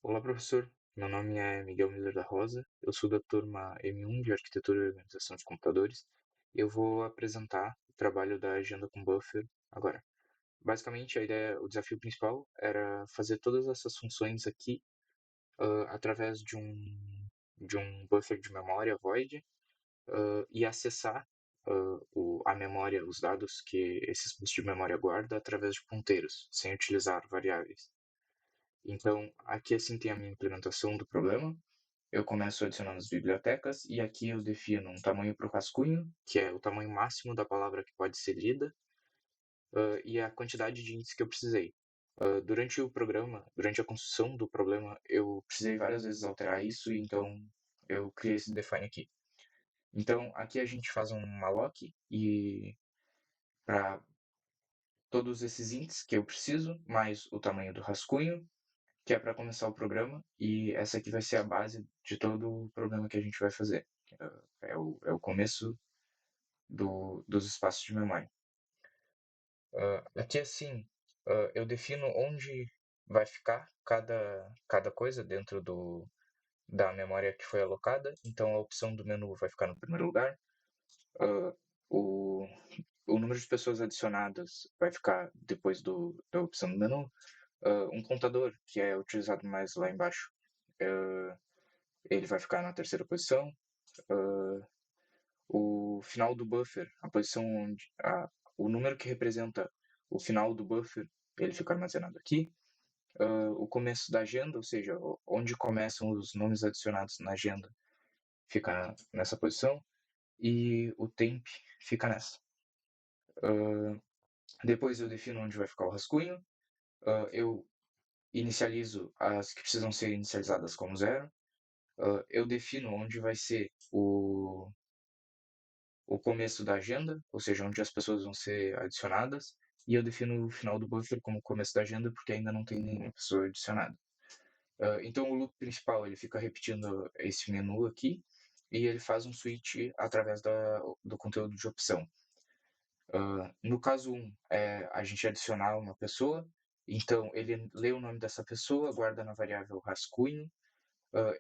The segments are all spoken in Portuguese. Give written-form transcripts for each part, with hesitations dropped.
Olá, professor. Meu nome é Miguel Miller da Rosa. Eu sou da turma M1 de Arquitetura e Organização de Computadores. E eu vou apresentar o trabalho da agenda com buffer agora. Basicamente, a ideia, o desafio principal era fazer todas essas funções aqui através de um buffer de memória void e acessar a memória, os dados que esse espaço de memória guarda através de ponteiros, sem utilizar variáveis. Então, aqui assim tem a minha implementação do problema. Eu começo adicionando as bibliotecas e aqui eu defino um tamanho para o rascunho, que é o tamanho máximo da palavra que pode ser lida, e a quantidade de índices que eu precisei. Durante o programa, durante a construção do problema, eu precisei várias vezes alterar isso, e então eu criei esse define aqui. Então, aqui a gente faz um malloc e para todos esses índices que eu preciso, mais o tamanho do rascunho, que é para começar o programa, e essa aqui vai ser a base de todo o programa que a gente vai fazer. É o começo dos espaços de memória. Aqui assim, eu defino onde vai ficar cada coisa dentro da memória que foi alocada. Então a opção do menu vai ficar no primeiro lugar. Uh, o, o número de pessoas adicionadas vai ficar depois da opção do menu. Um contador, que é utilizado mais lá embaixo, ele vai ficar na terceira posição. Uh, o final do buffer, a posição onde o número que representa o final do buffer, ele fica armazenado aqui. O começo da agenda, ou seja, onde começam os nomes adicionados na agenda, fica nessa posição. E o temp fica nessa. Depois eu defino onde vai ficar o rascunho. Eu inicializo as que precisam ser inicializadas como zero. Eu defino onde vai ser o começo da agenda, ou seja, onde as pessoas vão ser adicionadas, e eu defino o final do buffer como começo da agenda, porque ainda não tem nenhuma pessoa adicionada. Então o loop principal ele fica repetindo esse menu aqui, e ele faz um switch através do conteúdo de opção. No caso 1, a gente adicionar uma pessoa, então ele lê o nome dessa pessoa, guarda na variável rascunho,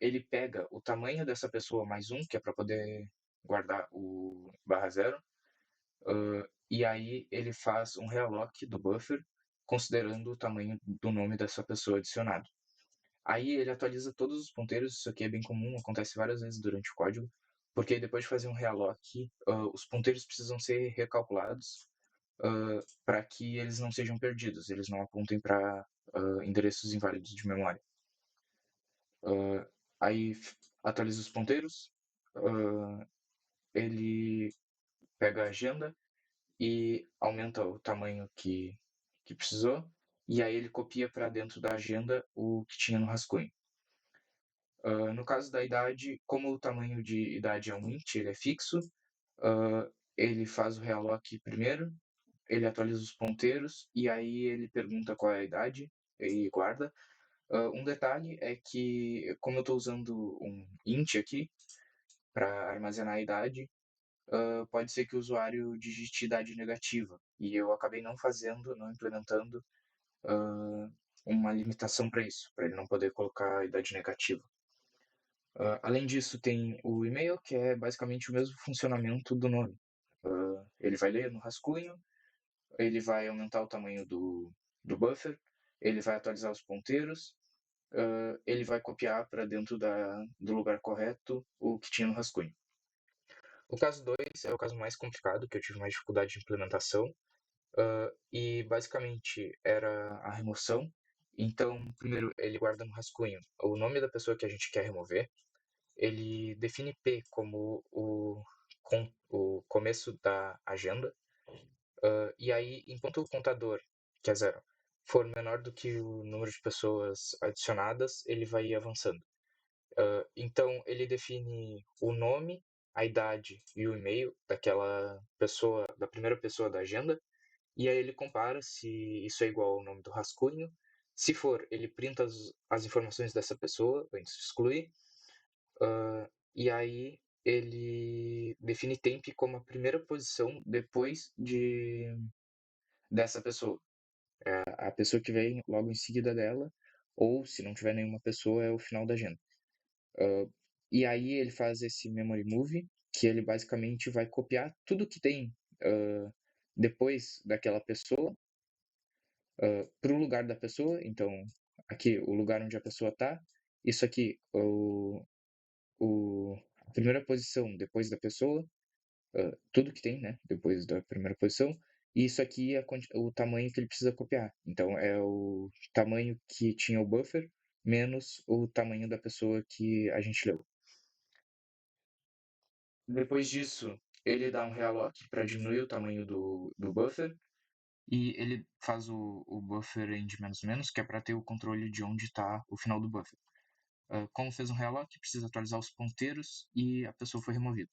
ele pega o tamanho dessa pessoa mais um, que é para poder guardar o barra zero, e aí ele faz um realloc do buffer, considerando o tamanho do nome dessa pessoa adicionado. Aí ele atualiza todos os ponteiros, isso aqui é bem comum, acontece várias vezes durante o código, porque depois de fazer um realloc, os ponteiros precisam ser recalculados para que eles não sejam perdidos, eles não apontem para endereços inválidos de memória. Aí atualiza os ponteiros, ele pega a agenda e aumenta o tamanho que precisou, e aí ele copia para dentro da agenda o que tinha no rascunho. No caso da idade, como o tamanho de idade é um int, ele é fixo, ele faz o realloc primeiro, ele atualiza os ponteiros, e aí ele pergunta qual é a idade e guarda. Um detalhe é que, como eu estou usando um int aqui para armazenar a idade, pode ser que o usuário digite idade negativa. E eu acabei não implementando uma limitação para isso, para ele não poder colocar a idade negativa. Além disso, tem o e-mail, que é basicamente o mesmo funcionamento do nome. Ele vai ler no rascunho, ele vai aumentar o tamanho do buffer, ele vai atualizar os ponteiros, ele vai copiar para dentro do lugar correto o que tinha no rascunho. O caso 2 é o caso mais complicado, que eu tive mais dificuldade de implementação, e basicamente era a remoção. Então, primeiro ele guarda no rascunho o nome da pessoa que a gente quer remover, ele define P como o começo da agenda, e aí, enquanto o contador, que é zero, for menor do que o número de pessoas adicionadas, ele vai ir avançando. Então, ele define o nome, a idade e o e-mail daquela pessoa, da primeira pessoa da agenda, e aí ele compara se isso é igual ao nome do rascunho. Se for, ele printa as informações dessa pessoa antes de excluir, e aí ele define temp como a primeira posição depois dessa pessoa. A pessoa que vem logo em seguida dela, ou se não tiver nenhuma pessoa, é o final da agenda. E aí ele faz esse memory move, que ele basicamente vai copiar tudo que tem depois daquela pessoa para o lugar da pessoa. Então, aqui o lugar onde a pessoa está, isso aqui, a primeira posição depois da pessoa, tudo que tem, né, depois da primeira posição, e isso aqui é o tamanho que ele precisa copiar. Então, é o tamanho que tinha o buffer menos o tamanho da pessoa que a gente leu. Depois disso, ele dá um realloc para diminuir o tamanho do buffer, e ele faz o buffer em de menos menos, que é para ter o controle de onde está o final do buffer. Como fez um realloc, precisa atualizar os ponteiros e a pessoa foi removida.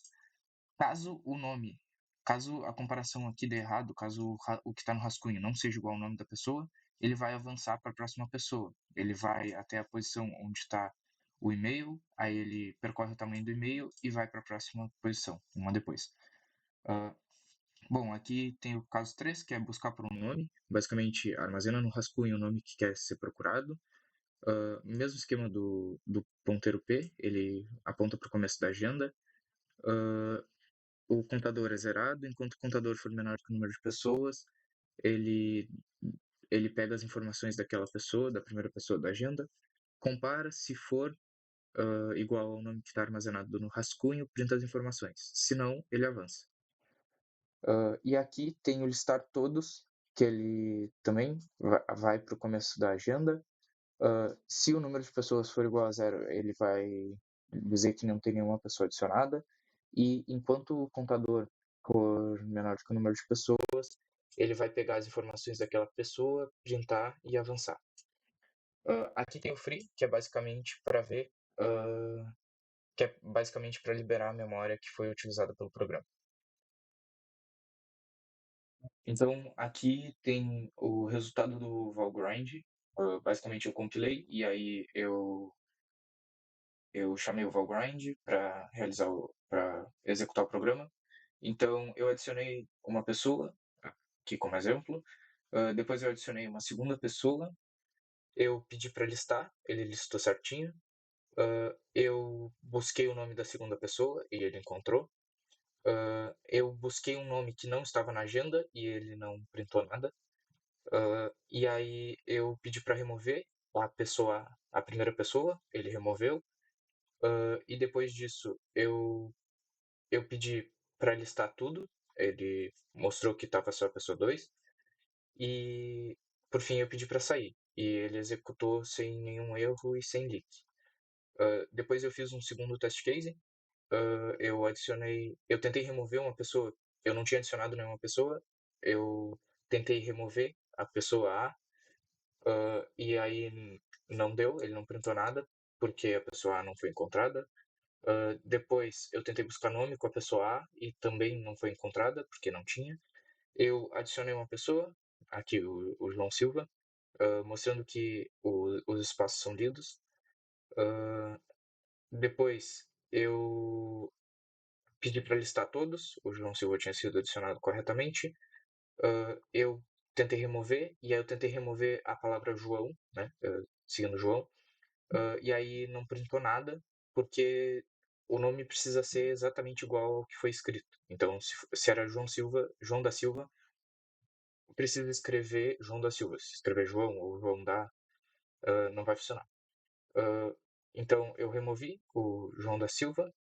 Caso a comparação aqui dê errado, caso o que está no rascunho não seja igual ao nome da pessoa, ele vai avançar para a próxima pessoa. Ele vai até a posição onde está o e-mail, aí ele percorre o tamanho do e-mail e vai para a próxima posição, uma depois. Bom, aqui tem o caso 3, que é buscar por um nome. Basicamente, armazena no rascunho o nome que quer ser procurado. Mesmo esquema do ponteiro P, ele aponta para o começo da agenda. O contador é zerado, enquanto o contador for menor que o número de pessoas, ele, ele pega as informações daquela pessoa, da primeira pessoa da agenda, compara, se for igual ao nome que está armazenado no rascunho, printa as informações. Se não, ele avança. E aqui tem o listar todos, que ele também vai para o começo da agenda. Se o número de pessoas for igual a zero, ele vai dizer que não tem nenhuma pessoa adicionada. E enquanto o contador for menor do que o número de pessoas, ele vai pegar as informações daquela pessoa, printar e avançar. Aqui tem o free, que é basicamente para ver, que é basicamente para liberar a memória que foi utilizada pelo programa. Então, aqui tem o resultado do Valgrind. Basicamente, eu compilei e aí eu chamei o Valgrind para para executar o programa. Então, eu adicionei uma pessoa, aqui como exemplo. Depois eu adicionei uma segunda pessoa. Eu pedi para listar, ele listou certinho. Eu busquei o nome da segunda pessoa e ele encontrou. Eu busquei um nome que não estava na agenda e ele não printou nada. E aí eu pedi para remover a primeira pessoa, ele removeu. E depois disso eu pedi para listar tudo, ele mostrou que estava só a pessoa 2. E por fim eu pedi para sair. E ele executou sem nenhum erro e sem leak. Depois eu fiz um segundo test case. Eu tentei remover uma pessoa. Eu não tinha adicionado nenhuma pessoa. Eu tentei remover a pessoa A. E aí não deu, ele não printou nada, porque a pessoa A não foi encontrada. Depois eu tentei buscar nome com a pessoa A e também não foi encontrada, porque não tinha. Eu adicionei uma pessoa, aqui o João Silva, mostrando que os espaços são lidos. Depois eu pedi para listar todos, o João Silva tinha sido adicionado corretamente. Eu tentei remover, e aí eu tentei remover a palavra João, né, seguindo João, e aí não printou nada, porque o nome precisa ser exatamente igual ao que foi escrito. Então, se era João Silva, João da Silva, precisa escrever João da Silva. Se escrever João ou João da, não vai funcionar. Então, eu removi o João da Silva,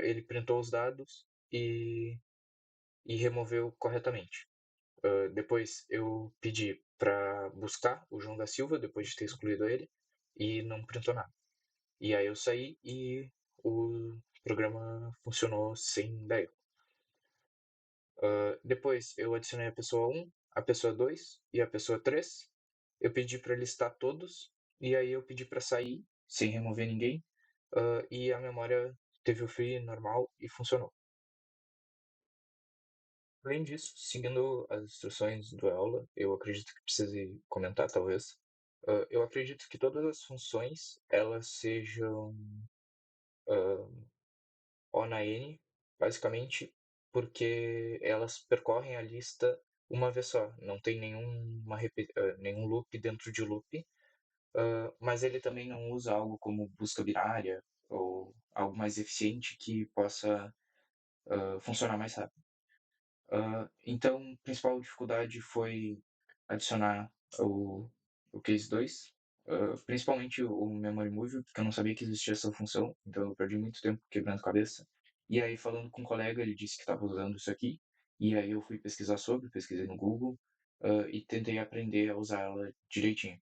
ele printou os dados e removeu corretamente. Depois eu pedi para buscar o João da Silva, depois de ter excluído ele, e não printou nada. E aí eu saí e o programa funcionou sem dar erro. Depois eu adicionei a pessoa 1, a pessoa 2 e a pessoa 3. Eu pedi para listar todos e aí eu pedi para sair sem remover ninguém. E a memória teve o free normal e funcionou. Além disso, seguindo as instruções do aula, eu acredito que precise comentar talvez. Eu acredito que todas as funções elas sejam O na N, basicamente porque elas percorrem a lista uma vez só, não tem nenhum loop dentro de loop. mas ele também não usa algo como busca binária ou algo mais eficiente que possa funcionar mais rápido. Então, a principal dificuldade foi adicionar o Case 2, principalmente o Memory Movie, porque eu não sabia que existia essa função, então eu perdi muito tempo quebrando cabeça. E aí, falando com um colega, ele disse que estava usando isso aqui, e aí eu fui pesquisar sobre, pesquisei no Google, e tentei aprender a usar ela direitinho.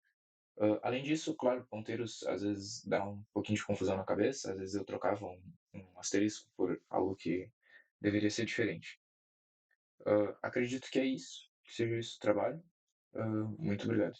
Além disso, claro, ponteiros às vezes dá um pouquinho de confusão na cabeça, às vezes eu trocava um asterisco por algo que deveria ser diferente. Acredito que é isso, que seja isso o trabalho. Muito obrigado.